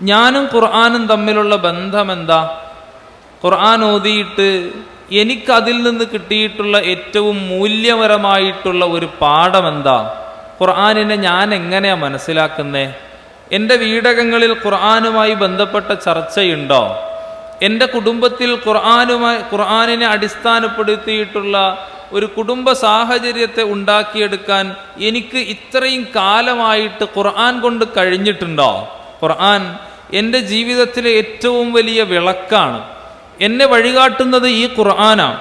ഞാനും ഖുർആനും തമ്മിലുള്ള ബന്ധം എന്താ? ഖുർആൻ ഓതിയിട്ട് എനിക്കതിൽ നിന്ന് കിട്ടിയിട്ടുള്ള ഏറ്റവും മൂല്യപരമായിട്ടുള്ള ഒരു പാഠം എന്താ? ഖുർആനിനെ ഞാൻ എങ്ങനെയാണ് മനസ്സിലാക്കുന്നേ? എൻ്റെ വീടകങ്ങളിൽ ഖുർആനുമായി ബന്ധപ്പെട്ട ചർച്ചയുണ്ടോ? എൻ്റെ കുടുംബത്തിൽ ഖുർആനിനെ അടിസ്ഥാനപ്പെടുത്തിയിട്ടുള്ള ഒരു കുടുംബ സാഹചര്യത്തെ ഉണ്ടാക്കിയെടുക്കാൻ എനിക്ക് ഇത്രയും കാലമായിട്ട് ഖുർആൻ കൊണ്ട് കഴിഞ്ഞിട്ടുണ്ടോ? ഖുർആൻ എൻ്റെ ജീവിതത്തിലെ ഏറ്റവും വലിയ വിളക്കാണ്. എന്നെ വഴികാട്ടുന്നത് ഈ ഖുർആനാണ്.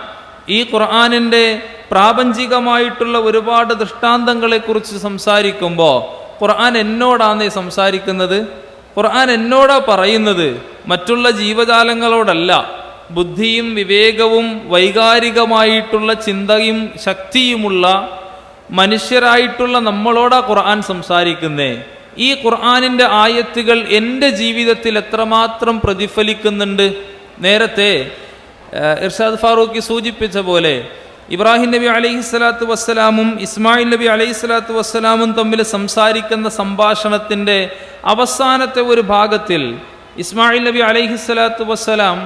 ഈ ഖുർആനിൻ്റെ പ്രാപഞ്ചികമായിട്ടുള്ള ഒരുപാട് ദൃഷ്ടാന്തങ്ങളെക്കുറിച്ച് സംസാരിക്കുമ്പോൾ ഖുർആൻ എന്നോടാണ് സംസാരിക്കുന്നത്. ഖുർആൻ എന്നോടാ പറയുന്നത്, മറ്റുള്ള ജീവജാലങ്ങളോടല്ല. ബുദ്ധിയും വിവേകവും വൈകാരികമായിട്ടുള്ള ചിന്തയും ശക്തിയുമുള്ള മനുഷ്യരായിട്ടുള്ള നമ്മളോടാ ഖുർആൻ സംസാരിക്കുന്നേ. ഈ ഖുർആനിൻ്റെ ആയത്തുകൾ എൻ്റെ ജീവിതത്തിൽ എത്രമാത്രം പ്രതിഫലിക്കുന്നുണ്ട്. നേരത്തെ ഇർഷാദ് ഫാറൂഖി സൂചിപ്പിച്ച പോലെ ഇബ്രാഹിം നബി അലൈഹിസ്സലാത്തു വസ്സലാമും ഇസ്മായിൽ നബി അലൈഹിസ്സലാത്തു വസ്സലാമും തമ്മിൽ സംസാരിക്കുന്ന സംഭാഷണത്തിൻ്റെ അവസാനത്തെ ഒരു ഭാഗത്തിൽ ഇസ്മായിൽ നബി അലൈഹിസ്സലാത്തു വസ്സലാം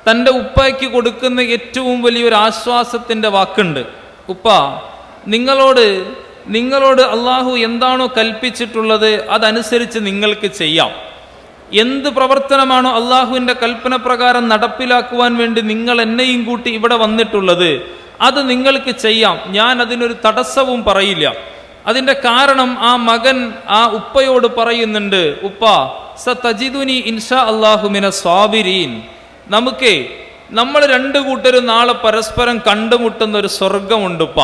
തൻ്റെ ഉപ്പയ്ക്ക് കൊടുക്കുന്ന ഏറ്റവും വലിയൊരു ആശ്വാസത്തിൻ്റെ വാക്കുണ്ട്. ഉപ്പ, നിങ്ങളോട് അള്ളാഹു എന്താണോ കൽപ്പിച്ചിട്ടുള്ളത് അതനുസരിച്ച് നിങ്ങൾക്ക് ചെയ്യാം. എന്ത് പ്രവർത്തനമാണോ അള്ളാഹുവിൻ്റെ കൽപ്പന പ്രകാരം നടപ്പിലാക്കുവാൻ വേണ്ടി നിങ്ങൾ എന്നെയും കൂട്ടി ഇവിടെ വന്നിട്ടുള്ളത് അത് നിങ്ങൾക്ക് ചെയ്യാം. ഞാൻ അതിനൊരു തടസ്സവും പറയില്ല. അതിൻ്റെ കാരണം ആ മകൻ ആ ഉപ്പയോട് പറയുന്നുണ്ട്, ഉപ്പ സതജിദുനി ഇൻഷാ അല്ലാഹു മിനസ് സ്വാബിരീൻ. നമ്മൾ രണ്ടു കൂട്ടരും നാളെ പരസ്പരം കണ്ടുമുട്ടുന്ന ഒരു സ്വർഗമുണ്ട് ഉപ്പ.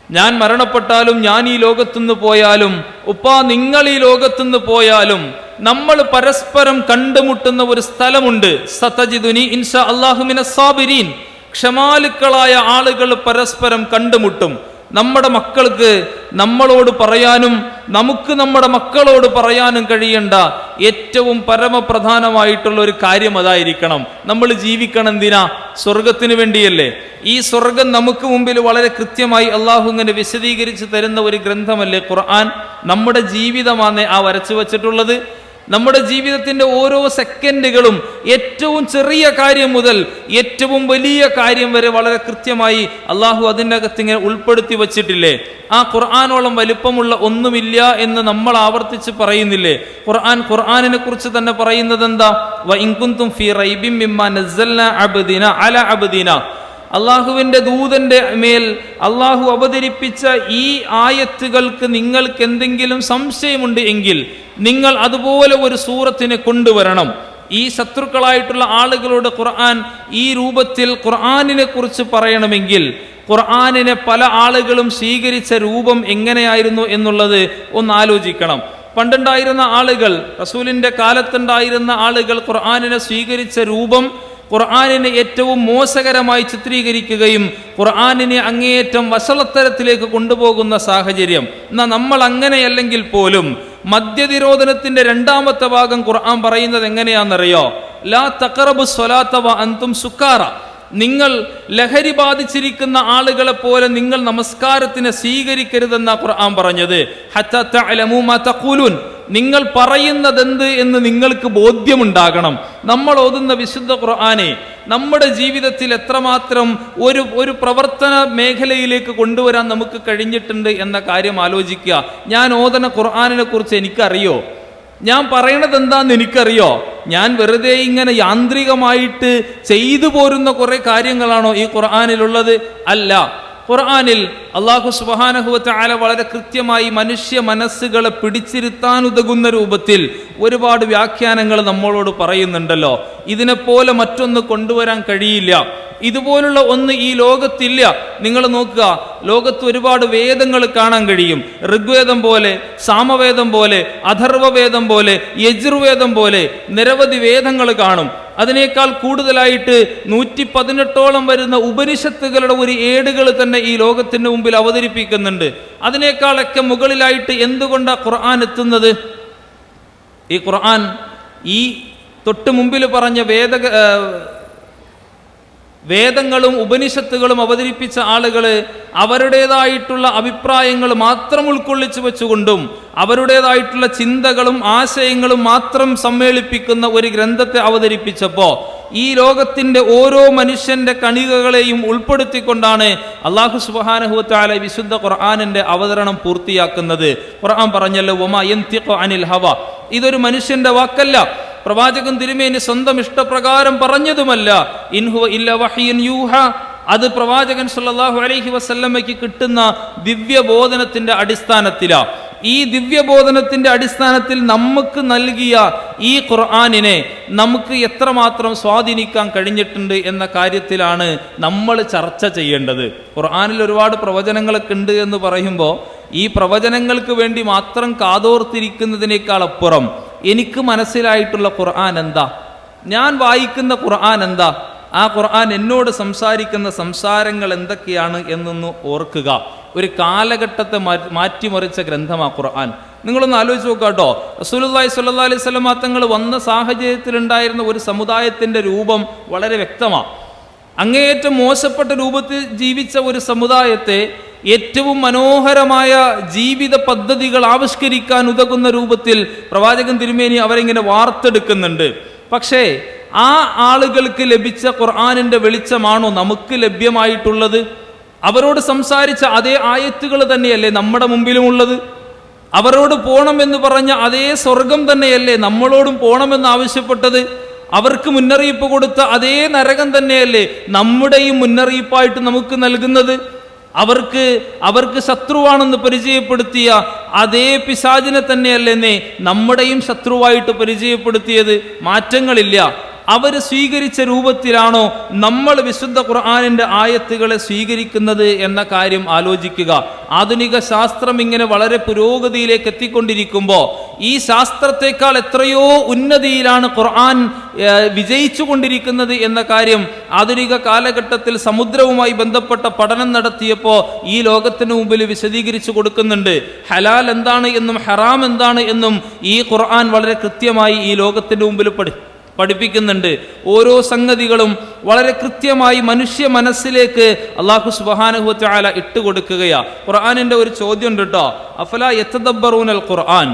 ഞാൻ മരണപ്പെട്ടാലും ഞാൻ ഈ ലോകത്തുനിന്ന് പോയാലും ഉപ്പ നിങ്ങൾ ഈ ലോകത്തുനിന്ന് പോയാലും നമ്മൾ പരസ്പരം കണ്ടുമുട്ടുന്ന ഒരു സ്ഥലമുണ്ട്. സതജിദുനി ഇൻഷാ അല്ലാഹു മിനസ് സ്വാബിരീൻ. ക്ഷമാലുക്കളായ ആളുകൾ പരസ്പരം കണ്ടുമുട്ടും. നമ്മുടെ മക്കൾക്ക് നമ്മളോട് പറയാനും നമുക്ക് നമ്മുടെ മക്കളോട് പറയാനും കഴിയേണ്ട ഏറ്റവും പരമപ്രധാനമായിട്ടുള്ള ഒരു കാര്യം അതായിരിക്കണം. നമ്മൾ ജീവിക്കണം എന്തിനാ? സ്വർഗത്തിന് വേണ്ടിയല്ലേ. ഈ സ്വർഗം നമുക്ക് മുമ്പിൽ വളരെ കൃത്യമായി അള്ളാഹു ഇങ്ങനെ വിശദീകരിച്ച് തരുന്ന ഒരു ഗ്രന്ഥമല്ലേ ഖുർആൻ. നമ്മുടെ ജീവിതമാണ് ആ വരച്ചു വച്ചിട്ടുള്ളത്. നമ്മുടെ ജീവിതത്തിൻ്റെ ഓരോ സെക്കൻഡുകളും ഏറ്റവും ചെറിയ കാര്യം മുതൽ ഏറ്റവും വലിയ കാര്യം വരെ വളരെ കൃത്യമായി അള്ളാഹു അതിൻ്റെ അകത്ത് ഇങ്ങനെ ഉൾപ്പെടുത്തി വച്ചിട്ടില്ലേ. ആ ഖുർആനോളം വലിപ്പമുള്ള ഒന്നുമില്ല എന്ന് നമ്മൾ ആവർത്തിച്ച് പറയുന്നില്ലേ. ഖുർആനിനെ കുറിച്ച് തന്നെ പറയുന്നത് എന്താ? വ ഇൻ കുന്തും ഫീ റൈബിൻ മിമ്മാ നസ്സൽനാ അലാ അബ്ദിനാ. അള്ളാഹുവിൻ്റെ ദൂതന്റെ മേൽ അള്ളാഹു അവതരിപ്പിച്ച ഈ ആയത്തുകൾക്ക് നിങ്ങൾക്ക് എന്തെങ്കിലും സംശയമുണ്ട് എങ്കിൽ നിങ്ങൾ അതുപോലെ ഒരു സൂറത്തിനെ കൊണ്ടുവരണം. ഈ ശത്രുക്കളായിട്ടുള്ള ആളുകളോട് ഖുർആൻ ഈ രൂപത്തിൽ ഖുർആനിനെ കുറിച്ച് പറയണമെങ്കിൽ ഖുർആനിനെ പല ആളുകളും സ്വീകരിച്ച രൂപം എങ്ങനെയായിരുന്നു എന്നുള്ളത് ഒന്ന് ആലോചിക്കണം. പണ്ടുണ്ടായിരുന്ന ആളുകൾ, റസൂലിൻ്റെ കാലത്തുണ്ടായിരുന്ന ആളുകൾ ഖുർആനിനെ സ്വീകരിച്ച രൂപം ഖുർആനിനെ ഏറ്റവും മോശകരമായി ചിത്രീകരിക്കുകയും ഖുർആനിനെ അങ്ങേയറ്റം വഷളത്തരത്തിലേക്ക് കൊണ്ടുപോകുന്ന സാഹചര്യം. എന്നാൽ നമ്മൾ അങ്ങനെയല്ലെങ്കിൽ പോലും മദ്യനിരോധനത്തിന്റെ രണ്ടാമത്തെ ഭാഗം ഖുർആൻ പറയുന്നത് എങ്ങനെയാണെന്നറിയോ? ലാ തഖറബു സ്വലാത്ത വ അൻതും സുക്കാറ. നിങ്ങൾ ലഹരി ബാധിച്ചിരിക്കുന്ന ആളുകളെ പോലെ നിങ്ങൾ നമസ്കാരത്തിനെ സ്വീകരിക്കരുതെന്ന ഖുർആൻ പറഞ്ഞത്. ഹത്താ തഅലമൂ മാ തഖൂലൂൻ. നിങ്ങൾ പറയുന്നതെന്ത് എന്ന് നിങ്ങൾക്ക് ബോധ്യമുണ്ടാകണം. നമ്മൾ ഓതുന്ന വിശുദ്ധ ഖുർആനെ നമ്മുടെ ജീവിതത്തിൽ എത്രമാത്രം ഒരു പ്രവർത്തന മേഖലയിലേക്ക് കൊണ്ടുവരാൻ നമുക്ക് കഴിഞ്ഞിട്ടുണ്ട് എന്ന കാര്യം ആലോചിക്കുക. ഞാൻ ഓതുന്ന ഖുർആനിനെ കുറിച്ച് എനിക്കറിയോ? ഞാൻ പറയണത് എന്താന്ന് എനിക്കറിയോ? ഞാൻ വെറുതെ ഇങ്ങനെ യാന്ത്രികമായിട്ട് ചെയ്തു പോരുന്ന കുറെ കാര്യങ്ങളാണോ ഈ ഖുർആനിലുള്ളത്? അല്ല. ഖുർആനിൽ അല്ലാഹു സുബ്ഹാനഹു വ തആല വളരെ കൃത്യമായി മനുഷ്യ മനസ്സുകളെ പിടിച്ചിരുത്താനുതകുന്ന രൂപത്തിൽ ഒരുപാട് വ്യാഖ്യാനങ്ങൾ നമ്മളോട് പറയുന്നുണ്ടല്ലോ. ഇതിനെപ്പോലെ മറ്റൊന്ന് കൊണ്ടുവരാൻ കഴിയില്ല. ഇതുപോലുള്ള ഒന്ന് ഈ ലോകത്തില്ല. നിങ്ങൾ നോക്കുക, ലോകത്ത് ഒരുപാട് വേദങ്ങൾ കാണാൻ കഴിയും. ഋഗ്വേദം പോലെ, സാമവേദം പോലെ, അഥർവവേദം പോലെ, യജുർവേദം പോലെ നിരവധി വേദങ്ങൾ കാണും. അതിനേക്കാൾ കൂടുതലായിട്ട് 118ഓളം വരുന്ന ഉപനിഷത്തുകളുടെ ഒരു ഏടുകൾ തന്നെ ഈ ലോകത്തിന് മുമ്പിൽ അവതരിപ്പിക്കുന്നുണ്ട്. അതിനേക്കാളൊക്കെ മുകളിലായിട്ട് എന്തുകൊണ്ടാണ് ഖുർആൻ എത്തുന്നത്? ഈ ഖുർആൻ ഈ തൊട്ട് മുമ്പിൽ പറഞ്ഞ വേദങ്ങളും ഉപനിഷത്തുകളും അവതരിപ്പിച്ച ആളുകൾ അവരുടേതായിട്ടുള്ള അഭിപ്രായങ്ങൾ മാത്രം ഉൾക്കൊള്ളിച്ചു വെച്ചുകൊണ്ടും അവരുടേതായിട്ടുള്ള ചിന്തകളും ആശയങ്ങളും മാത്രം സമ്മേളിപ്പിക്കുന്ന ഒരു ഗ്രന്ഥത്തെ അവതരിപ്പിച്ചപ്പോൾ ഈ ലോകത്തിന്റെ ഓരോ മനുഷ്യന്റെ കണികകളെയും ഉൾപ്പെടുത്തിക്കൊണ്ടാണ് അല്ലാഹു സുബ്ഹാനഹു വ തആല വിശുദ്ധ ഖുർആനിന്റെ അവതരണം പൂർത്തിയാക്കുന്നത്. ഖുർആൻ പറഞ്ഞല്ലോ, വമാ യൻതിഖു അനിൽ ഹവ, ഇതൊരു മനുഷ്യന്റെ വാക്കല്ല, പ്രവാചകൻ തിരുമേനി സ്വന്തം ഇഷ്ടപ്രകാരം പറഞ്ഞതുമല്ല. ഇൻഹുവ ഇല്ല വഹ്യുൻ യൂഹ, അത് പ്രവാചകൻ സല്ലല്ലാഹു അലൈഹി വസല്ലമയ്ക്ക് കിട്ടുന്ന ദിവ്യബോധനത്തിന്റെ അടിസ്ഥാനത്തിലാണ്. ഈ ദിവ്യബോധനത്തിന്റെ അടിസ്ഥാനത്തിൽ നമുക്ക് നൽകിയ ഈ ഖുർആനിനെ നമുക്ക് എത്രമാത്രം സ്വാധീനിക്കാൻ കഴിഞ്ഞിട്ടുണ്ട് എന്ന കാര്യത്തിലാണ് നമ്മൾ ചർച്ച ചെയ്യേണ്ടത്. ഖുർആനിൽ ഒരുപാട് പ്രവചനങ്ങളൊക്കെ ഉണ്ട് എന്ന് പറയുമ്പോൾ ഈ പ്രവചനങ്ങൾക്ക് വേണ്ടി മാത്രം കാതോർത്തിരിക്കുന്നതിനേക്കാൾ അപ്പുറം എനിക്ക് മനസ്സിലായിട്ടുള്ള ഖുർആൻ എന്താ, ഞാൻ വായിക്കുന്ന ഖുർആൻ എന്താ, ആ ഖുർആൻ എന്നോട് സംസാരിക്കുന്ന സംസാരങ്ങൾ എന്തൊക്കെയാണ് എന്നൊന്ന് ഓർക്കുക. ഒരു കാലഘട്ടത്തെ മാറ്റിമറിച്ച ഗ്രന്ഥമാണ് ഖുർആൻ. നിങ്ങളൊന്ന് ആലോചിച്ച് നോക്കുക കേട്ടോ. റസൂലുള്ളാഹി സ്വല്ലല്ലാഹു അലൈഹി വസല്ലം തങ്ങൾ വന്ന സാഹചര്യത്തിലുണ്ടായിരുന്ന ഒരു സമുദായത്തിൻ്റെ രൂപം വളരെ വ്യക്തമാണ്. അങ്ങേയറ്റം മോശപ്പെട്ട രൂപത്തിൽ ജീവിച്ച ഒരു സമുദായത്തെ ഏറ്റവും മനോഹരമായ ജീവിത പദ്ധതികൾ ആവിഷ്കരിക്കാൻ ഉതകുന്ന രൂപത്തിൽ പ്രവാചകൻ തിരുമേനി അവരിങ്ങനെ വാർത്തെടുക്കുന്നുണ്ട്. പക്ഷേ ആ ആളുകൾക്ക് ലഭിച്ച ഖുർആനിന്റെ വെളിച്ചമാണോ നമുക്ക് ലഭ്യമായിട്ടുള്ളത്? അവരോട് സംസാരിച്ച അതേ ആയത്തുകൾ തന്നെയല്ലേ നമ്മുടെ മുമ്പിലുമുള്ളത്? അവരോട് പോണമെന്ന് പറഞ്ഞ അതേ സ്വർഗം തന്നെയല്ലേ നമ്മളോടും പോണമെന്ന് ആവശ്യപ്പെട്ടത്? അവർക്ക് മുന്നറിയിപ്പ് കൊടുത്ത അതേ നരകം തന്നെയല്ലേ നമ്മുടെയും മുന്നറിയിപ്പായിട്ട് നമുക്ക് നൽകുന്നത്? അവർക്ക് ശത്രുവാണെന്ന് പരിചയപ്പെടുത്തിയ അതേ പിശാചിനെ തന്നെയല്ലേ നമ്മുടെയും ശത്രുവായിട്ട് പരിചയപ്പെടുത്തിയത്? മാറ്റങ്ങളില്ല. അവർ സ്വീകരിച്ച രൂപത്തിലാണോ നമ്മൾ വിശുദ്ധ ഖുർആനിന്റെ ആയത്തുകളെ സ്വീകരിക്കുന്നത് എന്ന കാര്യം ആലോചിക്കുക. ആധുനിക ശാസ്ത്രം ഇങ്ങനെ വളരെ പുരോഗതിയിലേക്ക് എത്തിക്കൊണ്ടിരിക്കുമ്പോൾ ഈ ശാസ്ത്രത്തെക്കാൾ എത്രയോ ഉന്നതിയിലാണ് ഖുർആൻ വിജയിച്ചു കൊണ്ടിരിക്കുന്നത് എന്ന കാര്യം ആധുനിക കാലഘട്ടത്തിൽ സമുദ്രവുമായി ബന്ധപ്പെട്ട പഠനം നടത്തിയപ്പോൾ ഈ ലോകത്തിന് മുമ്പിൽ വിശദീകരിച്ചു കൊടുക്കുന്നുണ്ട്. ഹലാൽ എന്താണ് എന്നും ഹറാം എന്താണ് എന്നും ഈ ഖുർആൻ വളരെ കൃത്യമായി ഈ ലോകത്തിന് മുമ്പിൽ പഠിപ്പിക്കുന്നുണ്ട്. ഓരോ സംഗതികളും വളരെ കൃത്യമായി മനുഷ്യ മനസ്സിലേക്ക് അല്ലാഹു സുബ്ഹാനഹു വ തആല ഇട്ടുകൊടുക്കുകയാ. ഖുർആനിന്റെ ഒരു ചോദ്യം ഉണ്ട് കേട്ടോ, അഫലാ യതദബ്ബറൂനൽ ഖുർആൻ,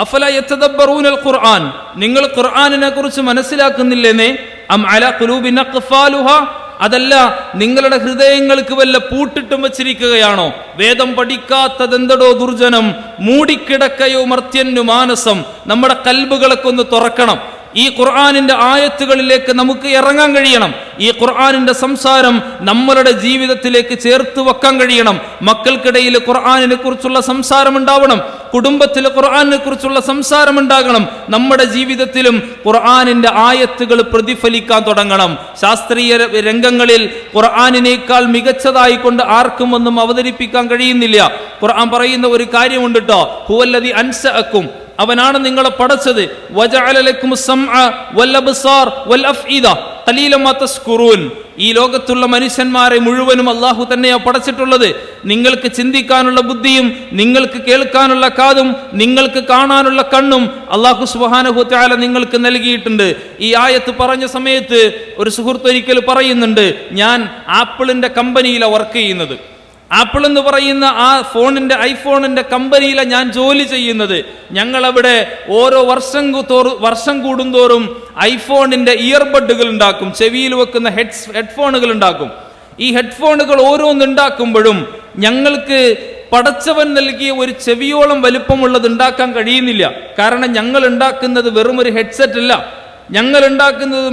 അഫലാ യതദബ്ബറൂനൽ ഖുർആൻ, നിങ്ങൾ ഖുർആനിനെ കുറിച്ച് മനസ്സിലാക്കുന്നില്ലേന്നേ? അം അലാ ഖുലൂബിൻ അഖ്ഫാലുഹാ, അതല്ല നിങ്ങളുടെ ഹൃദയങ്ങൾക്ക് വല്ല പൂട്ടിട്ടും വച്ചിരിക്കുകയാണോ? വേദം പഠിക്കാത്തതെന്തടോ ദുർജനം, മൂടിക്കിടക്കയോ മർത്യന്നു മാനസം. നമ്മുടെ കൽബുകളൊക്കെ ഒന്ന് തുറക്കണം. ഈ ഖുർആനിന്റെ ആയത്തുകളിലേക്ക് നമുക്ക് ഇറങ്ങാൻ കഴിയണം. ഈ ഖുർആനിന്റെ സംസാരം നമ്മളുടെ ജീവിതത്തിലേക്ക് ചേർത്ത് വെക്കാൻ കഴിയണം. മക്കൾക്കിടയിൽ ഖുർആനിനെ കുറിച്ചുള്ള സംസാരം ഉണ്ടാവണം. കുടുംബത്തിൽ ഖുർആനിനെ കുറിച്ചുള്ള സംസാരം ഉണ്ടാകണം. നമ്മുടെ ജീവിതത്തിലും ഖുർആനിന്റെ ആയത്തുകൾ പ്രതിഫലിക്കാൻ തുടങ്ങണം. ശാസ്ത്രീയ രംഗങ്ങളിൽ ഖുർആനിനേക്കാൾ മികച്ചതായി കൊണ്ട് ആർക്കും ഒന്നും അവതരിപ്പിക്കാൻ കഴിയുന്നില്ല. ഖുർആൻ പറയുന്ന ഒരു കാര്യമുണ്ട് കേട്ടോ, ഹുവല്ലദി അൻശഅക്കും, അവനാണ് നിങ്ങളെ പടച്ചത്. വജഅല ലക്കുമുസ് സമഅ വൽ അബ്സാർ വൽ അഫ്ഇദ ഖലീലൻ മാ തസ്കുറൂൻ. ഈ ലോകത്തുള്ള മനുഷ്യന്മാരെ മുഴുവനും അല്ലാഹു തന്നെയാണ് പടച്ചിട്ടുള്ളത്. നിങ്ങൾക്ക് ചിന്തിക്കാനുള്ള ബുദ്ധിയും നിങ്ങൾക്ക് കേൾക്കാനുള്ള കാതും നിങ്ങൾക്ക് കാണാനുള്ള കണ്ണും അല്ലാഹു സുബ്ഹാനഹു വ തആല നിങ്ങൾക്ക് നൽകിയിട്ടുണ്ട്. ഈ ആയത്ത് പറഞ്ഞ സമയത്ത് ഒരു സുഹൃത്ത് ഒരിക്കൽ പറയുന്നുണ്ട്, ഞാൻ ആപ്പിളിന്റെ കമ്പനിയിലാണ് വർക്ക് ചെയ്യുന്നത്. ആപ്പിൾ എന്ന് പറയുന്ന ആ ഐഫോണിന്റെ കമ്പനിയിലാണ് ഞാൻ ജോലി ചെയ്യുന്നത്. ഞങ്ങളവിടെ ഓരോ വർഷം കൂടുന്തോറും ഐഫോണിന്റെ ഇയർബഡുകൾ ഉണ്ടാക്കും, ചെവിയിൽ വെക്കുന്ന ഹെഡ്ഫോണുകൾ ഉണ്ടാക്കും. ഈ ഹെഡ്ഫോണുകൾ ഓരോന്നുണ്ടാക്കുമ്പോഴും ഞങ്ങൾക്ക് പടച്ചവൻ നൽകിയ ഒരു ചെവിയോളം വലുപ്പമുള്ളത് ഉണ്ടാക്കാൻ കഴിയുന്നില്ല. കാരണം ഞങ്ങൾ ഉണ്ടാക്കുന്നത് വെറും ഒരു ഹെഡ്സെറ്റ് അല്ല, ഞങ്ങൾ ഉണ്ടാക്കുന്നത്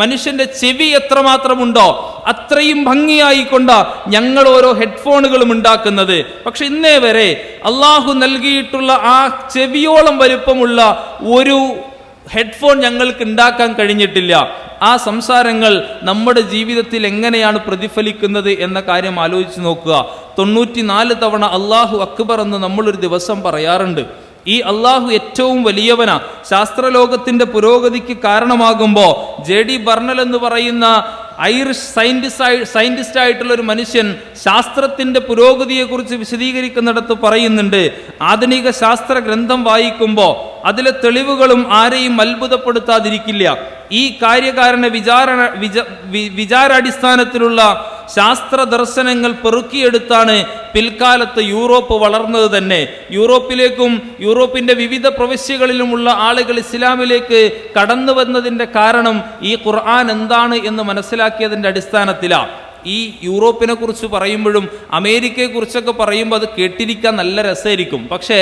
മനുഷ്യന്റെ ചെവി എത്രമാത്രമുണ്ടോ അത്രയും ഭംഗിയായിക്കൊണ്ടാ ഞങ്ങൾ ഓരോ ഹെഡ്ഫോണുകളും ഉണ്ടാക്കുന്നത്. പക്ഷെ ഇന്നേ വരെ അള്ളാഹു നൽകിയിട്ടുള്ള ആ ചെവിയോളം വലുപ്പമുള്ള ഒരു ഹെഡ്ഫോൺ ഞങ്ങൾക്ക് ഉണ്ടാക്കാൻ കഴിഞ്ഞിട്ടില്ല. ആ സംസാരങ്ങൾ നമ്മുടെ ജീവിതത്തിൽ എങ്ങനെയാണ് പ്രതിഫലിക്കുന്നത് എന്ന കാര്യം ആലോചിച്ച് നോക്കുക. 94 തവണ അല്ലാഹു അക്ബർ എന്ന് നമ്മളൊരു ദിവസം പറയാറുണ്ട്. ഈ അള്ളാഹു ഏറ്റവും വലിയവനാ. ശാസ്ത്രലോകത്തിന്റെ പുരോഗതിക്ക് കാരണമാകുമ്പോൾ JD ബർണൽ എന്ന് പറയുന്ന ഐറിഷ് സയന്റിസ്റ്റ് ആയിട്ടുള്ള ഒരു മനുഷ്യൻ ശാസ്ത്രത്തിന്റെ പുരോഗതിയെക്കുറിച്ച് വിശദീകരിക്കുന്നിടത്ത് പറയുന്നുണ്ട്, ആധുനിക ശാസ്ത്ര ഗ്രന്ഥം വായിക്കുമ്പോൾ അതിലെ തെളിവുകളും ആരെയും അത്ഭുതപ്പെടുത്താതിരിക്കില്ല. ഈ കാര്യകാരണ വിചാരാടിസ്ഥാനത്തിലുള്ള ശാസ്ത്ര ദർശനങ്ങൾ പെറുക്കിയെടുത്താണ് പിൽക്കാലത്ത് യൂറോപ്പ് വളർന്നത് തന്നെ. യൂറോപ്പിലേക്കും യൂറോപ്പിന്റെ വിവിധ പ്രവിശ്യകളിലുമുള്ള ആളുകൾ ഇസ്ലാമിലേക്ക് കടന്നു വന്നതിൻ്റെ കാരണം ഈ ഖുർആൻ എന്താണ് എന്ന് മനസ്സിലാക്കിയതിൻ്റെ അടിസ്ഥാനത്തിലാണ്. ഈ യൂറോപ്പിനെ കുറിച്ച് പറയുമ്പോഴും അമേരിക്കയെ കുറിച്ചൊക്കെ പറയുമ്പോൾ അത് കേട്ടിരിക്കാൻ നല്ല രസമായിരിക്കും. പക്ഷേ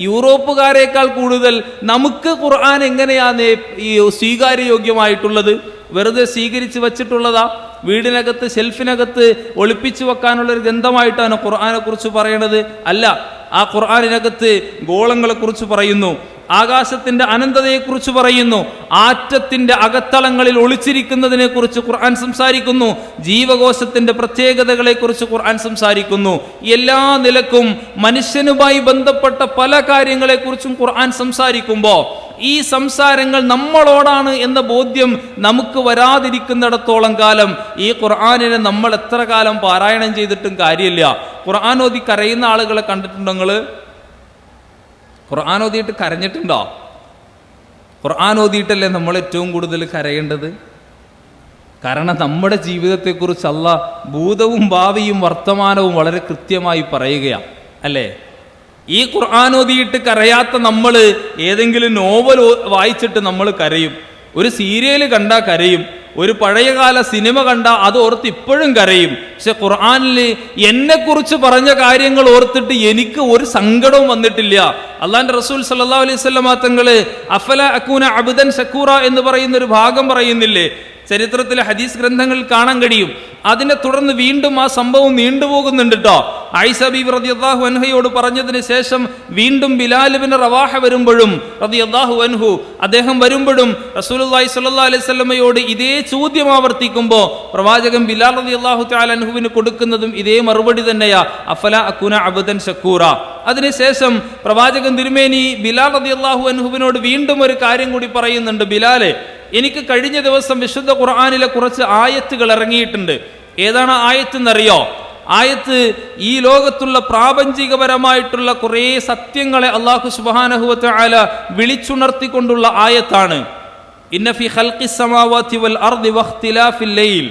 യൂറോപ്പുകാരേക്കാൾ കൂടുതൽ നമുക്ക് ഖുർആൻ എങ്ങനെയാണ് ഈ സ്വീകാര്യയോഗ്യമായിട്ടുള്ളത്? വെറുതെ സ്വീകരിച്ച് വച്ചിട്ടുള്ളതാ? വീടിനകത്ത് ഷെൽഫിനകത്ത് ഒളിപ്പിച്ചു വെക്കാനുള്ളൊരു ഗ്രന്ഥമായിട്ടാണ് ഖുർആനെ കുറിച്ച് പറയണത്? അല്ല. ആ ഖുർആനിനകത്ത് ഗോളങ്ങളെക്കുറിച്ച് പറയുന്നു, ആകാശത്തിന്റെ അനന്തതയെക്കുറിച്ച് പറയുന്നു, ആറ്റത്തിന്റെ അകത്തളങ്ങളിൽ ഒളിച്ചിരിക്കുന്നതിനെ കുറിച്ച് ഖുർആൻ സംസാരിക്കുന്നു, ജീവകോശത്തിന്റെ പ്രത്യേകതകളെക്കുറിച്ച് ഖുർആൻ സംസാരിക്കുന്നു. എല്ലാ നിലക്കും മനുഷ്യനുമായി ബന്ധപ്പെട്ട പല കാര്യങ്ങളെക്കുറിച്ചും ഖുർആൻ സംസാരിക്കുമ്പോൾ ഈ സംസാരങ്ങൾ നമ്മളോടാണ് എന്ന ബോധ്യം നമുക്ക് വരാതിരിക്കുന്നിടത്തോളം കാലം ഈ ഖുർആനിനെ നമ്മൾ എത്ര കാലം പാരായണം ചെയ്തിട്ടും കാര്യമില്ല. ഖുർആൻ ഓതി കരയുന്ന ആളുകളെ കണ്ടിട്ടുണ്ടോ നിങ്ങൾ? ഖുർആൻ ഓതിയിട്ട് കരഞ്ഞിട്ടുണ്ടോ? ഖുർആൻ ഓതിയിട്ടല്ലേ നമ്മൾ ഏറ്റവും കൂടുതൽ കരയേണ്ടത്? കാരണം നമ്മുടെ ജീവിതത്തെക്കുറിച്ച് അല്ലാഹ് ഭൂതവും ഭാവിയും വർത്തമാനവും വളരെ കൃത്യമായി പറയുകയാണ്, അല്ലേ? ഈ ഖുർആൻ ഓതിയിട്ട് കരയാത്ത നമ്മൾ ഏതെങ്കിലും നോവൽ വായിച്ചിട്ട് നമ്മൾ കരയും, ഒരു സീരിയൽ കണ്ടാൽ കരയും, ഒരു പഴയകാല സിനിമ കണ്ടാൽ അത് ഓർത്ത് ഇപ്പോഴും കരയും. പക്ഷെ ഖുർആനിൽ എന്നെക്കുറിച്ച് പറഞ്ഞ കാര്യങ്ങൾ ഓർത്തിട്ട് എനിക്ക് ഒരു സങ്കടവും വന്നിട്ടില്ല. അള്ളാന്റെ റസൂൽ സല്ലല്ലാഹു അലൈഹി വസല്ലം തങ്ങള് അഫല അകൂന അബ്ദൻ ശക്കൂറ എന്ന് പറയുന്ന ഒരു ഭാഗം പറയുന്നില്ലേ? ചരിത്രത്തിലെ ഹദീസ് ഗ്രന്ഥങ്ങളിൽ കാണാൻ കഴിയും. അതിനെ തുടർന്ന് വീണ്ടും ആ സംഭവം നീണ്ടുപോകുന്നുണ്ട് കേട്ടോ. ആയിഷ ബീബി റളിയല്ലാഹു അൻഹയോട് പറഞ്ഞതിന് ശേഷം വീണ്ടും ബിലാൽ ഇബ്നു റവാഹ വരുമ്പോഴും റളിയല്ലാഹു അൻഹു അദ്ദേഹം വരുമ്പോഴും റസൂലുള്ളാഹി സ്വല്ലല്ലാഹു അലൈഹി വസല്ലമയോട് ഇതേ ചോദ്യം ആവർത്തിക്കുമ്പോൾ പ്രവാചകൻ ബിലാൽ റളിയല്ലാഹു തആല അൻഹുവിന് കൊടുക്കുന്നതും ഇതേ മറുപടി തന്നെയാ, അഫല അകുന അബ്ദൻ ശക്കൂറ. അതിനുശേഷം പ്രവാചകൻ തിരുമേനി ബിലാൽ റളിയല്ലാഹു അൻഹുവിനോട് വീണ്ടും ഒരു കാര്യം കൂടി പറയുന്നുണ്ട്, ബിലാലെ, എനിക്ക് കഴിഞ്ഞ ദിവസം വിശുദ്ധ ഖുർആനിലെ കുറച്ച് ആയത്തുകൾ ഇറങ്ങിയിട്ടുണ്ട്. ഏതാണ് ആയത്ത് എന്നറിയോ? ആയത്ത് ഈ ലോകത്തുള്ള പ്രാപഞ്ചികപരമായിട്ടുള്ള കുറേ സത്യങ്ങളെ അല്ലാഹു സുബ്ഹാനഹു വ തആല വിളിച്ചുണർത്തിക്കൊണ്ടുള്ള ആയത്താണ്. ഇന്ന ഫീ ഖൽഖിസ് സമാവാതി വൽ അർദി വഖ്തിലാഫിൽ ലൈൽ.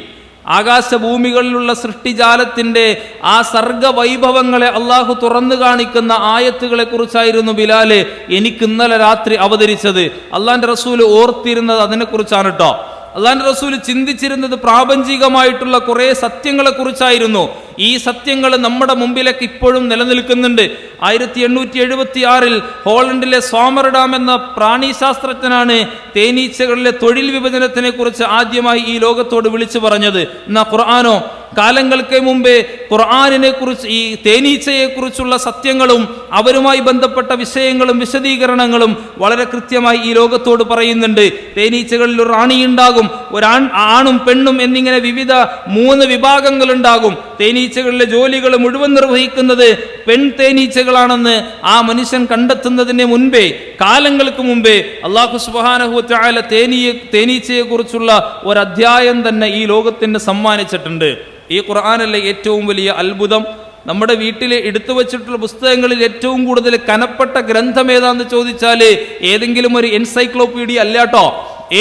ആകാശഭൂമികളിലുള്ള സൃഷ്ടിജാലത്തിന്റെ ആ സർഗവൈഭവങ്ങളെ അള്ളാഹു തുറന്നു കാണിക്കുന്ന ആയത്തുകളെ കുറിച്ചായിരുന്നു ബിലാലെ എനിക്ക് ഇന്നലെ രാത്രി അവതരിച്ചത്. അള്ളാന്റെ റസൂല് ഓർത്തിരുന്നത് അതിനെക്കുറിച്ചാണ് കേട്ടോ. അള്ളാന്റെ റസൂല് ചിന്തിച്ചിരുന്നത് പ്രാപഞ്ചികമായിട്ടുള്ള കുറെ സത്യങ്ങളെ കുറിച്ചായിരുന്നു. ഈ സത്യങ്ങൾ നമ്മുടെ മുമ്പിലേക്ക് ഇപ്പോഴും നിലനിൽക്കുന്നുണ്ട്. 1876 ഹോളണ്ടിലെ സോമർഡാം എന്ന പ്രാണിശാസ്ത്രജ്ഞനാണ് തേനീച്ചകളിലെ തൊഴിൽ വിഭജനത്തിനെ കുറിച്ച് ആദ്യമായി ഈ ലോകത്തോട് വിളിച്ചു പറഞ്ഞത്. എന്നാ ഖുർആനോ കാലങ്ങൾക്ക് മുമ്പേ ഖുർആനിനെ കുറിച്ച് ഈ തേനീച്ചയെ കുറിച്ചുള്ള സത്യങ്ങളും അവരുമായി ബന്ധപ്പെട്ട വിഷയങ്ങളും വിശദീകരണങ്ങളും വളരെ കൃത്യമായി ഈ ലോകത്തോട് പറയുന്നുണ്ട്. തേനീച്ചകളിൽ ഒരു റാണിയുണ്ടാകും, ആണും പെണ്ണും എന്നിങ്ങനെ വിവിധ 3 വിഭാഗങ്ങളുണ്ടാകും. തേനീച്ചകളിലെ ജോലികൾ മുഴുവൻ നിർവഹിക്കുന്നത് പെൺ തേനീച്ചകളാണെന്ന് ആ മനുഷ്യൻ കണ്ടെത്തുന്നതിന് മുൻപേ, കാലങ്ങൾക്ക് മുമ്പേ അല്ലാഹു സുബ്ഹാനഹു വ തആല തേനീച്ചയെ കുറിച്ചുള്ള ഒരു അധ്യായം തന്നെ ഈ ലോകത്തിന് സമ്മാനിച്ചിട്ടുണ്ട്. ഈ ഖുർആനല്ലേ ഏറ്റവും വലിയ അത്ഭുതം. നമ്മുടെ വീട്ടിൽ എടുത്തു വച്ചിട്ടുള്ള പുസ്തകങ്ങളിൽ ഏറ്റവും കൂടുതൽ കനപ്പെട്ട ഗ്രന്ഥം ഏതാന്ന് ചോദിച്ചാൽ ഏതെങ്കിലും ഒരു എൻസൈക്ലോപീഡിയ അല്ല കേട്ടോ,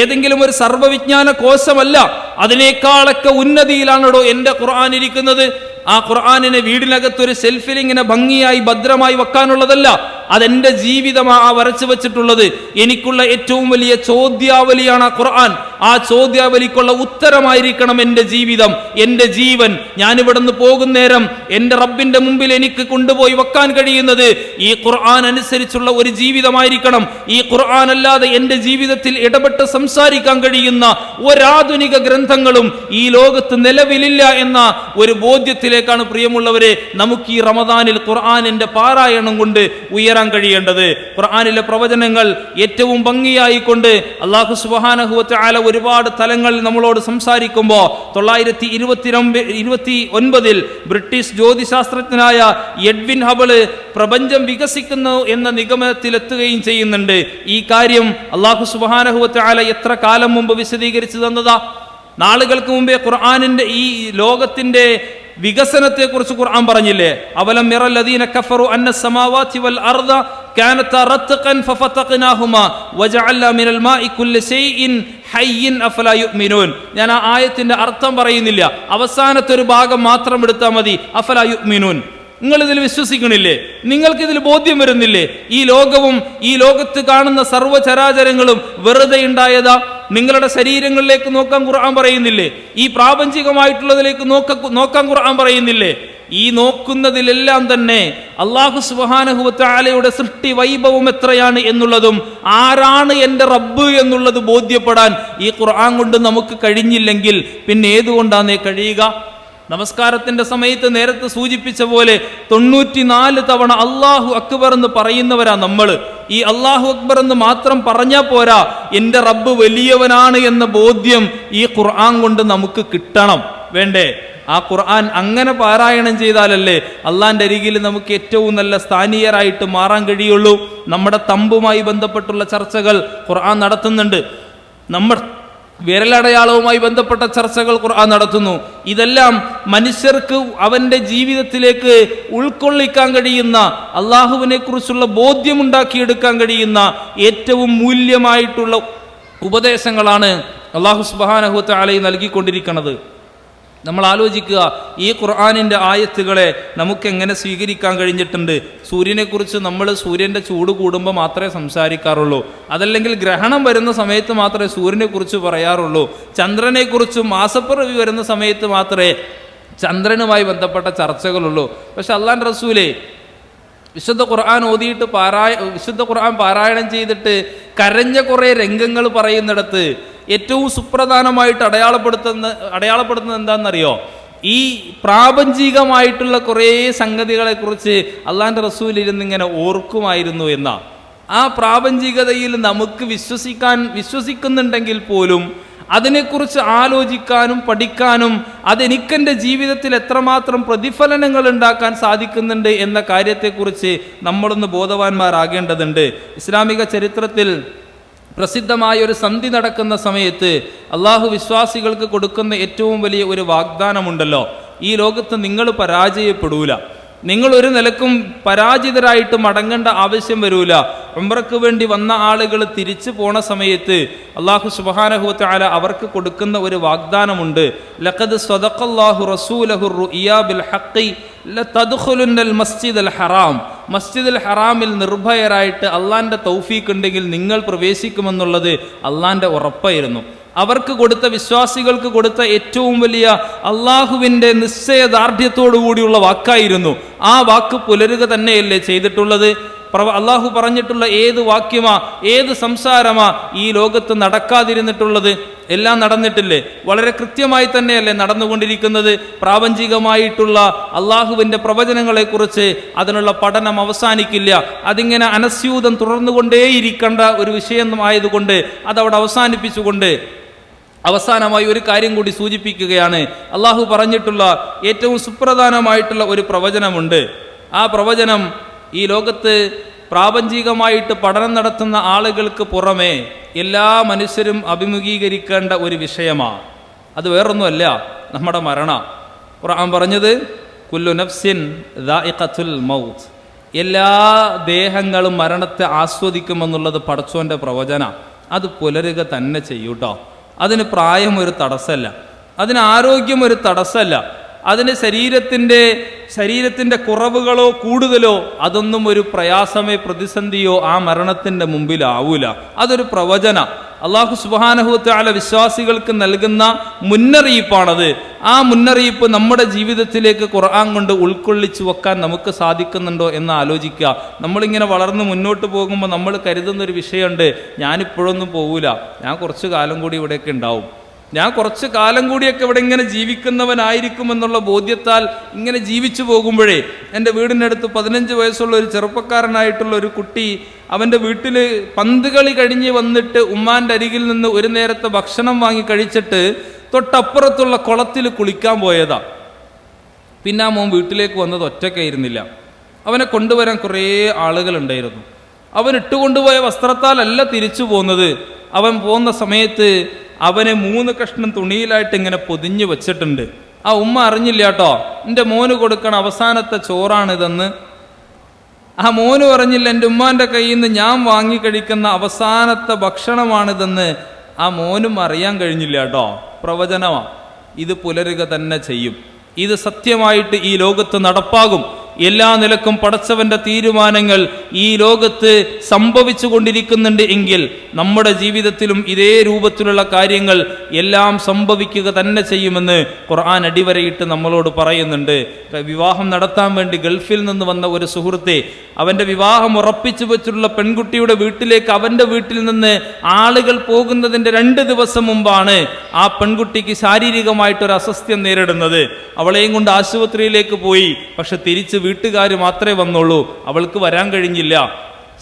ഏതെങ്കിലും ഒരു സർവ്വവിജ്ഞാന കോശമല്ല. അതിനേക്കാളൊക്കെ ഉന്നതിയിലാണോ എൻ്റെ ഖുർആൻ ഇരിക്കുന്നത്. ആ ഖുർആനിനെ വീടിനകത്തൊരു ഷെൽഫിൽ ഇങ്ങനെ ഭംഗിയായി ഭദ്രമായി വെക്കാനുള്ളതല്ല, അതെന്റെ ജീവിതമാ വരച്ചു വെച്ചിട്ടുള്ളത്. എനിക്കുള്ള ഏറ്റവും വലിയ ചോദ്യാവലിയാണ് ആ ഖുർആൻ. ആ ചോദ്യാവലിക്കുള്ള ഉത്തരമായിരിക്കണം എൻ്റെ ജീവിതം, എൻ്റെ ജീവൻ. ഞാനിവിടുന്ന് പോകുന്നേരം എൻ്റെ റബ്ബിന്റെ മുമ്പിൽ എനിക്ക് കൊണ്ടുപോയി വെക്കാൻ കഴിയുന്നത് ഈ ഖുർആൻ അനുസരിച്ചുള്ള ഒരു ജീവിതമായിരിക്കണം. ഈ ഖുർആൻ അല്ലാതെ എൻ്റെ ജീവിതത്തിൽ ഇടപെട്ട് സംസാരിക്കാൻ കഴിയുന്ന ഒരാധുനിക ഗ്രന്ഥങ്ങളും ഈ ലോകത്ത് നിലവിലില്ല എന്ന ഒരു ബോധ്യത്തിലേക്കാണ് പ്രിയമുള്ളവരെ നമുക്ക് ഈ റമദാനിൽ ഖുർആനിന്റെ പാരായണം കൊണ്ട് ഉയരാൻ കഴിയേണ്ടത്. ഖുർആനിലെ പ്രവചനങ്ങൾ ഏറ്റവും ഭംഗിയായി കൊണ്ട് അല്ലാഹു സുബ്ഹാനഹു വ തആല ഒരുപാട് തലങ്ങൾ നമ്മളോട് സംസാരിക്കുമ്പോൾ 1929 ബ്രിട്ടീഷ് ജ്യോതിശാസ്ത്രജ്ഞനായ എഡ്വിൻ ഹബിള് പ്രപഞ്ചം വികസിക്കുന്നു എന്ന നിഗമനത്തിലെത്തുകയും ചെയ്യുന്നുണ്ട്. ഈ കാര്യം അല്ലാഹു സുബ്ഹാനഹു വ തആല എത്ര കാലം മുമ്പ് വിശദീകരിച്ചു തന്നതാ? നാളുകൾക്ക് മുമ്പേ ഖുർആനിന്റെ ഈ ലോകത്തിന്റെ വികസനത്തെക്കുറിച്ച് ഖുർആൻ പറഞ്ഞില്ലേ? അവലം യറൽ ലദീന കഫറു അന്ന സമാവാതി വൽ അർദ കാനതാ റത്ഖൻ ഫഫതഖ്നാഹുമാ വജഅൽനാ മിനൽ മാഇ കുല്ലി ശൈഇൻ ഹയ്യിൻ അഫലാ യുഅ്മിനൂൻ. ഞാൻ ആ ആയത്തിന്റെ അർത്ഥം പറയുന്നില്ല, അവസാനത്തെ ഒരു ഭാഗം മാത്രം എടുത്താൽ മതി. അഫലാ യുഅ്മിനൂൻ, നിങ്ങൾ ഇതിൽ വിശ്വസിക്കണില്ലേ? നിങ്ങൾക്ക് ഇതിൽ ബോധ്യം വരുന്നില്ലേ? ഈ ലോകവും ഈ ലോകത്ത് കാണുന്ന സർവ്വചരാചരങ്ങളും വെറുതെ ഉണ്ടായതാ? നിങ്ങളുടെ ശരീരങ്ങളിലേക്ക് നോക്കാൻ ഖുർആൻ പറയുന്നില്ലേ? ഈ പ്രാപഞ്ചികമായിട്ടുള്ളതിലേക്ക് നോക്കാൻ ഖുർആൻ പറയുന്നില്ലേ? ഈ നോക്കുന്നതിലെല്ലാം തന്നെ അല്ലാഹു സുബ്ഹാനഹു വ തആലയുടെ സൃഷ്ടി വൈഭവം എത്രയാണ് എന്നുള്ളതും ആരാണ് എൻ്റെ റബ്ബ് എന്നുള്ളത് ബോധ്യപ്പെടാൻ ഈ ഖുർആൻ കൊണ്ട് നമുക്ക് കഴിഞ്ഞില്ലെങ്കിൽ പിന്നെ ഏതുകൊണ്ടാണേ കഴിയുക? നമസ്കാരത്തിന്റെ സമയത്ത് നേരത്തെ സൂചിപ്പിച്ച പോലെ 94 തവണ അല്ലാഹു അക്ബർ എന്ന് പറയുന്നവരാ നമ്മൾ. ഈ അല്ലാഹു അക്ബർ എന്ന് മാത്രം പറഞ്ഞാൽ പോരാ, എൻ്റെ റബ്ബ് വലിയവനാണ് എന്ന ബോധ്യം ഈ ഖുർആൻ കൊണ്ട് നമുക്ക് കിട്ടണം, വേണ്ടേ? ആ ഖുർആൻ അങ്ങനെ പാരായണം ചെയ്താലല്ലേ അള്ളാന്റെ അരികിൽ നമുക്ക് ഏറ്റവും നല്ല സ്ഥാനീയരായിട്ട് മാറാൻ കഴിയുള്ളൂ. നമ്മുടെ തമ്പുമായി ബന്ധപ്പെട്ടുള്ള ചർച്ചകൾ ഖുർആൻ നടത്തുന്നുണ്ട്. നമ്മുടെ വിരലടയാളവുമായി ബന്ധപ്പെട്ട ചർച്ചകൾ ഖുർആൻ നടത്തുന്നു. ഇതെല്ലാം മനുഷ്യർക്ക് അവന്റെ ജീവിതത്തിലേക്ക് ഉൾക്കൊള്ളിക്കാൻ കഴിയുന്ന, അള്ളാഹുവിനെ കുറിച്ചുള്ള ബോധ്യമുണ്ടാക്കിയെടുക്കാൻ കഴിയുന്ന ഏറ്റവും മൂല്യമായിട്ടുള്ള ഉപദേശങ്ങളാണ് അള്ളാഹു സുബ്ഹാനഹു വ തആല നൽകിക്കൊണ്ടിരിക്കുന്നത്. നമ്മൾ ആലോചിക്കുക, ഈ ഖുർആനിൻ്റെ ആയത്തുകളെ നമുക്ക് എങ്ങനെ സ്വീകരിക്കാൻ കഴിഞ്ഞിട്ടുണ്ട്? സൂര്യനെക്കുറിച്ച് നമ്മൾ സൂര്യൻ്റെ ചൂട് കൂടുമ്പോൾ മാത്രമേ സംസാരിക്കാറുള്ളൂ, അതല്ലെങ്കിൽ ഗ്രഹണം വരുന്ന സമയത്ത് മാത്രമേ സൂര്യനെക്കുറിച്ച് പറയാറുള്ളൂ. ചന്ദ്രനെക്കുറിച്ച് മാസപ്പിറവി വരുന്ന സമയത്ത് മാത്രമേ ചന്ദ്രനുമായി ബന്ധപ്പെട്ട ചർച്ചകളുള്ളൂ. പക്ഷെ അള്ളാഹുവിൻ്റെ റസൂലേ വിശുദ്ധ ഖുർആൻ ഓതിയിട്ട് വിശുദ്ധ ഖുർആൻ പാരായണം ചെയ്തിട്ട് കരഞ്ഞ കുറേ രംഗങ്ങൾ പറയുന്നിടത്ത് ഏറ്റവും സുപ്രധാനമായിട്ട് അടയാളപ്പെടുത്തുന്നത് എന്താണെന്നറിയോ? ഈ പ്രാപഞ്ചികമായിട്ടുള്ള കുറേ സംഗതികളെക്കുറിച്ച് അള്ളാഹിൻ്റെ റസൂൽ ഇരുന്നിങ്ങനെ ഓർക്കുമായിരുന്നു എന്നാ. ആ പ്രാപഞ്ചികതയിൽ നമുക്ക് വിശ്വസിക്കുന്നുണ്ടെങ്കിൽ പോലും അതിനെക്കുറിച്ച് ആലോചിക്കാനും പഠിക്കാനും അതെനിക്കെൻ്റെ ജീവിതത്തിൽ എത്രമാത്രം പ്രതിഫലനങ്ങൾ ഉണ്ടാക്കാൻ സാധിക്കുന്നുണ്ട് എന്ന കാര്യത്തെക്കുറിച്ച് നമ്മളൊന്ന് ബോധവാന്മാരാകേണ്ടതുണ്ട്. ഇസ്ലാമിക ചരിത്രത്തിൽ പ്രസിദ്ധമായ ഒരു സന്ധി നടക്കുന്ന സമയത്ത് അള്ളാഹു വിശ്വാസികൾക്ക് കൊടുക്കുന്ന ഏറ്റവും വലിയ ഒരു വാഗ്ദാനമുണ്ടല്ലോ, ഈ ലോകത്ത് നിങ്ങൾ പരാജയപ്പെടൂല, നിങ്ങൾ ഒരു നിലക്കും പരാജിതരായിട്ട് മടങ്ങേണ്ട ആവശ്യം വരൂല. ഉംറയ്ക്ക് വേണ്ടി വന്ന ആളുകൾ തിരിച്ചു പോണ സമയത്ത് അല്ലാഹു സുബ്ഹാനഹു വ തആല അവർക്ക് കൊടുക്കുന്ന ഒരു വാഗ്ദാനമുണ്ട്. ലഖദ് സ്വദഖല്ലാഹു റസൂലഹു റുഇയാ ബിൽ ഹഖ് ലതദ്ഖുലുന്നൽ മസ്ജിദൽ ഹറാം. മസ്ജിദുൽ ഹറാമിൽ നിർഭയരായിട്ട് അള്ളാന്റെ തൗഫീഖ് ഉണ്ടെങ്കിൽ നിങ്ങൾ പ്രവേശിക്കുമെന്നുള്ളത് അള്ളാന്റെ ഉറപ്പായിരുന്നു. അവർക്ക് കൊടുത്ത, വിശ്വാസികൾക്ക് കൊടുത്ത ഏറ്റവും വലിയ അള്ളാഹുവിൻ്റെ നിശ്ചയദാർഢ്യത്തോടു കൂടിയുള്ള വാക്കായിരുന്നു. ആ വാക്ക് പുലരുക തന്നെയല്ലേ ചെയ്തിട്ടുള്ളത്? അള്ളാഹു പറഞ്ഞിട്ടുള്ള ഏത് വാക്യമാ, ഏത് സംസാരമാ ഈ ലോകത്ത് നടക്കാതിരുന്നിട്ടുള്ളത്? എല്ലാം നടന്നിട്ടില്ലേ? വളരെ കൃത്യമായി തന്നെയല്ലേ നടന്നുകൊണ്ടിരിക്കുന്നത്? പ്രാപഞ്ചികമായിട്ടുള്ള അള്ളാഹുവിൻ്റെ പ്രവചനങ്ങളെക്കുറിച്ച് അതിനുള്ള പഠനം അവസാനിക്കില്ല. അതിങ്ങനെ അനസ്യൂതം തുടർന്നുകൊണ്ടേയിരിക്കേണ്ട ഒരു വിഷയമായതുകൊണ്ട് അതവിടെ അവസാനിപ്പിച്ചുകൊണ്ട് അവസാനമായി ഒരു കാര്യം കൂടി സൂചിപ്പിക്കുകയാണ്. അള്ളാഹു പറഞ്ഞിട്ടുള്ള ഏറ്റവും സുപ്രധാനമായിട്ടുള്ള ഒരു പ്രവചനമുണ്ട്. ആ പ്രവചനം ഈ ലോകത്ത് പ്രാപഞ്ചികമായിട്ട് പഠനം നടത്തുന്ന ആളുകൾക്ക് പുറമെ എല്ലാ മനുഷ്യരും അഭിമുഖീകരിക്കേണ്ട ഒരു വിഷയമാണ്. അത് വേറൊന്നുമല്ല, നമ്മുടെ മരണ. ഖുർആൻ പറഞ്ഞത് കുല്ലു നഫ്സിൻ ദാഇഖത്തുൽ മൗത്ത്, എല്ലാ ദേഹങ്ങളും മരണത്തെ ആസ്വദിക്കുമെന്നുള്ളത് പടച്ചോൻ്റെ പ്രവചന. അത് പുലരുക തന്നെ ചെയ്യൂട്ടോ. അതിന് പ്രായം ഒരു തടസ്സമല്ല, അതിന് ആരോഗ്യം ഒരു തടസ്സമല്ല, അതിന് ശരീരത്തിൻ്റെ കുറവുകളോ കൂടുതലോ അതൊന്നും ഒരു പ്രയാസമേ പ്രതിസന്ധിയോ ആ മരണത്തിൻ്റെ മുമ്പിലാവൂല. അതൊരു പ്രവചന. അല്ലാഹു സുബ്ഹാനഹു വ തആല വിശ്വാസികൾക്ക് നൽകുന്ന മുന്നറിയിപ്പാണത്. ആ മുന്നറിയിപ്പ് നമ്മുടെ ജീവിതത്തിലേക്ക് ഖുർആൻ കൊണ്ട് ഉൾക്കൊള്ളിച്ചു വെക്കാൻ നമുക്ക് സാധിക്കുന്നുണ്ടോ എന്ന് ആലോചിക്കുക. നമ്മളിങ്ങനെ വളർന്ന് മുന്നോട്ട് പോകുമ്പോൾ നമ്മൾ കരുതുന്നൊരു വിഷയമുണ്ട്, ഞാനിപ്പോഴൊന്നും പോകൂല, ഞാൻ കുറച്ച് കാലം കൂടി ഇവിടെയൊക്കെ ഉണ്ടാവും, ഞാൻ കുറച്ച് കാലം കൂടിയൊക്കെ ഇവിടെ ഇങ്ങനെ ജീവിക്കുന്നവനായിരിക്കുമെന്നുള്ള ബോധ്യത്താൽ ഇങ്ങനെ ജീവിച്ചു പോകുമ്പോഴേ എൻ്റെ വീടിനടുത്ത് 15 വയസ്സുള്ള ഒരു ചെറുപ്പക്കാരനായിട്ടുള്ള ഒരു കുട്ടി അവൻ്റെ വീട്ടിൽ പന്ത് കളി കഴിഞ്ഞ് വന്നിട്ട് ഉമ്മാൻ്റെ അരികിൽ നിന്ന് ഒരു നേരത്തെ ഭക്ഷണം വാങ്ങി കഴിച്ചിട്ട് തൊട്ടപ്പുറത്തുള്ള കുളത്തിൽ കുളിക്കാൻ പോയതാ. പിന്നെ ആ മോൻ വീട്ടിലേക്ക് വന്നത് ഒറ്റയ്ക്കായിരുന്നില്ല, അവനെ കൊണ്ടുവരാൻ കുറേ ആളുകളുണ്ടായിരുന്നു. അവൻ ഇട്ടുകൊണ്ടുപോയ വസ്ത്രത്താലല്ല തിരിച്ചു പോകുന്നത്. അവൻ പോകുന്ന സമയത്ത് അവനെ 3 കഷ്ണം തുണിയിലായിട്ട് ഇങ്ങനെ പൊതിഞ്ഞു വെച്ചിട്ടുണ്ട്. ആ ഉമ്മ അറിഞ്ഞില്ല കേട്ടോ, എൻ്റെ മോന് കൊടുക്കണ അവസാനത്തെ ചോറാണിതെന്ന്. ആ മോന് പറഞ്ഞില്ല, എൻ്റെ ഉമ്മാൻ്റെ കയ്യിൽ നിന്ന് ഞാൻ വാങ്ങി കഴിക്കുന്ന അവസാനത്തെ ഭക്ഷണമാണിതെന്ന് ആ മോനും അറിയാൻ കഴിഞ്ഞില്ല കേട്ടോ. പ്രവചനമാണ്. ഇത് പുലരുക തന്നെ ചെയ്യും. ഇത് സത്യമായിട്ട് ഈ ലോകത്ത് നടപ്പാകും. എല്ലാ നിലക്കും പടച്ചവന്റെ തീരുമാനങ്ങൾ ഈ ലോകത്ത് സംഭവിച്ചു കൊണ്ടിരിക്കുന്നുണ്ട് എങ്കിൽ നമ്മുടെ ജീവിതത്തിലും ഇതേ രൂപത്തിലുള്ള കാര്യങ്ങൾ എല്ലാം സംഭവിക്കുക തന്നെ ചെയ്യുമെന്ന് ഖുർആൻ അടിവരയിട്ട് നമ്മളോട് പറയുന്നുണ്ട്. വിവാഹം നടത്താൻ വേണ്ടി ഗൾഫിൽ നിന്ന് വന്ന ഒരു സുഹൃത്തെ, അവന്റെ വിവാഹം ഉറപ്പിച്ചു വെച്ചിട്ടുള്ള പെൺകുട്ടിയുടെ വീട്ടിലേക്ക് അവന്റെ വീട്ടിൽ നിന്ന് ആളുകൾ പോകുന്നതിന്റെ 2 ദിവസം മുമ്പാണ് ആ പെൺകുട്ടിക്ക് ശാരീരികമായിട്ടൊരു അസ്വസ്ഥ്യം നേരിടുന്നത്. അവളെയും കൊണ്ട് ആശുപത്രിയിലേക്ക് പോയി. പക്ഷെ തിരിച്ച് വീട്ടുകാർ മാത്രമേ വന്നുള്ളൂ. അവൾക്ക് വരാൻ കഴിഞ്ഞില്ല.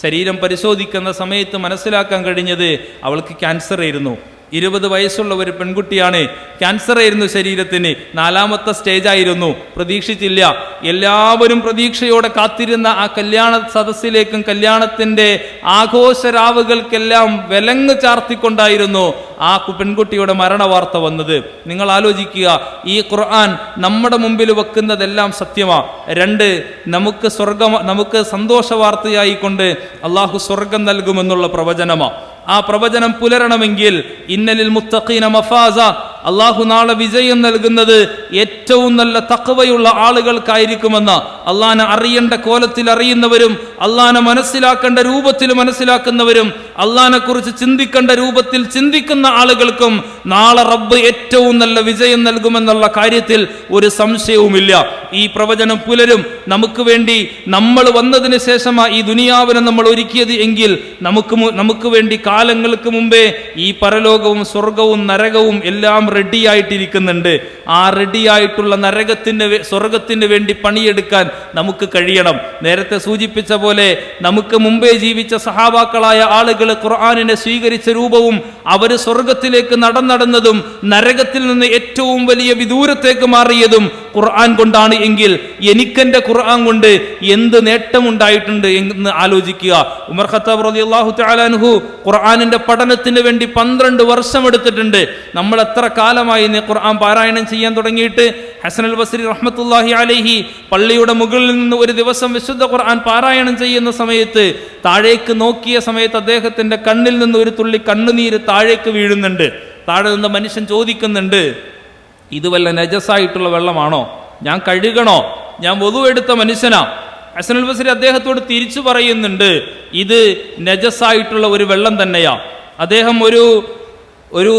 ശരീരം പരിശോധിക്കുന്ന സമയത്ത് മനസ്സിലാക്കാൻ കഴിഞ്ഞത് അവൾക്ക് ക്യാൻസർ ആയിരുന്നു. 20 വയസ്സുള്ള ഒരു പെൺകുട്ടിയാണ്. ക്യാൻസർ ആയിരുന്നു ശരീരത്തിന്. 4ാമത്തെ സ്റ്റേജായിരുന്നു. പ്രതീക്ഷിച്ചില്ല. എല്ലാവരും പ്രതീക്ഷയോടെ കാത്തിരുന്ന ആ കല്യാണ സദസ്സിലേക്കും കല്യാണത്തിന്റെ ആഘോഷരാവുകൾക്കെല്ലാം വിലങ്ങ് ചാർത്തിക്കൊണ്ടായിരുന്നു ആ പെൺകുട്ടിയുടെ മരണവാർത്ത വന്നത്. നിങ്ങൾ ആലോചിക്കുക, ഈ ഖുർആൻ നമ്മുടെ മുമ്പിൽ വെക്കുന്നതെല്ലാം സത്യമാ. 2, നമുക്ക് സന്തോഷ വാർത്തയായിക്കൊണ്ട് അള്ളാഹു സ്വർഗം നൽകുമെന്നുള്ള പ്രവചനമാ. ആ പ്രവചനം പുലരണമെങ്കിൽ ഇന്നലിൽ മുത്തഖീന മഫാസ, അള്ളാഹു നാളെ വിജയം നൽകുന്നത് ഏറ്റവും നല്ല തഖ്വയുള്ള ആളുകൾക്കായിരിക്കുമെന്ന്. അള്ളാഹനെ അറിയേണ്ട കോലത്തിൽ അറിയുന്നവരും അള്ളാഹനെ മനസ്സിലാക്കേണ്ട രൂപത്തിൽ മനസ്സിലാക്കുന്നവരും അള്ളാഹനെ കുറിച്ച് ചിന്തിക്കേണ്ട രൂപത്തിൽ ചിന്തിക്കുന്ന ആളുകൾക്കും നാളെ റബ്ബ് ഏറ്റവും നല്ല വിജയം നൽകുമെന്നുള്ള കാര്യത്തിൽ ഒരു സംശയവുമില്ല. ഈ പ്രവചനം പുലരും. നമുക്ക് വേണ്ടി നമ്മൾ വന്നതിന് ശേഷമാണ് ഈ ദുനിയാവിനെ നമ്മൾ ഒരുക്കിയത് എങ്കിൽ നമുക്ക് വേണ്ടി കാലങ്ങൾക്ക് മുമ്പേ ഈ പരലോകവും സ്വർഗവും നരകവും എല്ലാം റെഡിയായിട്ടിരിക്കുന്നുണ്ട്. ആ റെഡിയായിട്ടുള്ള സ്വർഗത്തിന് വേണ്ടി പണിയെടുക്കാൻ നമുക്ക് കഴിയണം. നേരത്തെ സൂചിപ്പിച്ച പോലെ നമുക്ക് മുമ്പേ ജീവിച്ച സഹാബാക്കളായ ആളുകൾ ഖുർആനിനെ സ്വീകരിച്ച രൂപവും അവർ സ്വർഗത്തിലേക്ക് നടന്നതും നരകത്തിൽ നിന്ന് ഏറ്റവും വലിയ വിദൂരത്തേക്ക് മാറിയതും ഖുർആൻ കൊണ്ടാണ് എങ്കിൽ എനിക്കെന്റെ ഖുർആൻ കൊണ്ട് എന്ത് നേട്ടമുണ്ടായിട്ടുണ്ട് എന്ന് ആലോചിക്കുക. ഉമർ ഖത്താബ് റളിയല്ലാഹു തആല അൻഹു ഖുർആനിന്റെ പഠനത്തിന് വേണ്ടി 12 വർഷം എടുത്തിട്ടുണ്ട്. നമ്മൾ എത്ര കാലമായി ഖുർആൻ പാരായണം ചെയ്യാൻ തുടങ്ങിയിട്ട്? ഹസൻ അൽ ബസ്രി റഹ്മത്തുള്ളാഹി അലൈഹി പള്ളിയുടെ മുകളിൽ നിന്ന് ഒരു ദിവസം വിശുദ്ധ ഖുർആൻ പാരായണം ചെയ്യുന്ന സമയത്ത് താഴേക്ക് നോക്കിയ സമയത്ത് അദ്ദേഹത്തിന്റെ കണ്ണിൽ നിന്ന് ഒരു തുള്ളി കണ്ണുനീര് താഴേക്ക് വീഴുന്നുണ്ട്. താഴെ നിന്ന് മനുഷ്യൻ ചോദിക്കുന്നുണ്ട്, ഇത് വല്ല നജസായിട്ടുള്ള വെള്ളമാണോ? ഞാൻ കഴുകണോ? ഞാൻ വുളു എടുത്ത മനുഷ്യനാ. ഹസൻ അൽ ബസ്രി അദ്ദേഹത്തോട് തിരിച്ചു പറയുന്നുണ്ട്, ഇത് നജസായിട്ടുള്ള ഒരു വെള്ളം തന്നെയാ. അദ്ദേഹം ഒരു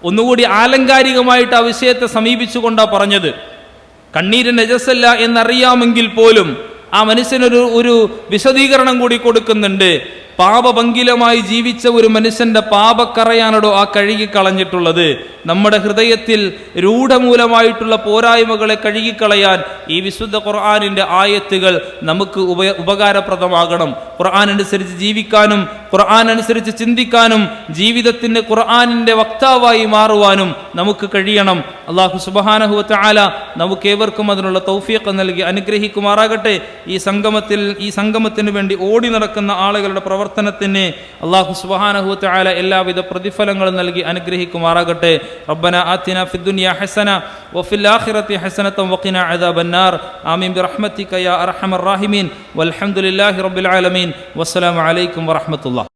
ഒന്നുകൂടി ആലങ്കാരികമായിട്ട് ആ വിഷയത്തെ സമീപിച്ചുകൊണ്ടാണ് പറഞ്ഞത്. കണ്ണീര് നജസല്ല എന്നറിയാമെങ്കിൽ പോലും ആ മനുഷ്യനൊരു വിശദീകരണം കൂടി കൊടുക്കുന്നുണ്ട്. പാപഭംഗിലമായി ജീവിച്ച ഒരു മനുഷ്യന്റെ പാപക്കറയാണോ ആ കഴുകിക്കളഞ്ഞിട്ടുള്ളത്. നമ്മുടെ ഹൃദയത്തിൽ രൂഢമൂലമായിട്ടുള്ള പോരായ്മകളെ കഴുകിക്കളയാൻ ഈ വിശുദ്ധ ഖുർആനിന്റെ ആയത്തുകൾ നമുക്ക് ഉപകാരപ്രദമാകണം. ഖുർആൻ അനുസരിച്ച് ജീവിക്കാനും ഖുർആൻ അനുസരിച്ച് ചിന്തിക്കാനും ജീവിതത്തിന്റെ ഖുർആനിന്റെ വക്താവായി മാറുവാനും നമുക്ക് കഴിയണം. അല്ലാഹു സുബ്ഹാനഹു വ തആല നമുക്ക് ഏവർക്കും അതിനുള്ള തൗഫീഖ് നൽകി അനുഗ്രഹിക്കുമാറാകട്ടെ. ഈ സംഗമത്തിന് വേണ്ടി ഓടി നടക്കുന്ന ആളുകളുടെ പ്രവർത്തനത്തിന് അല്ലാഹു സുബ്ഹാനഹു വ തആല എല്ലാവിധ പ്രതിഫലങ്ങളും നൽകി അനുഗ്രഹിക്കുമാറാകട്ടെ. റബ്ബന ആതിനാ ഫിദ്ദുനിയ ഹസന വഫിൽ ആഖിറതി ഹസനതൻ വഖിനാ അദാബന്നാർ. ആമീൻ ബിറഹ്മതിക യാ അർഹമർ റഹീമീൻ. വൽഹംദുലില്ലാഹി റബ്ബിൽ ആലമീൻ. വസ്സലാമു അലൈക്കും വറഹ്മത്തുള്ളാഹി.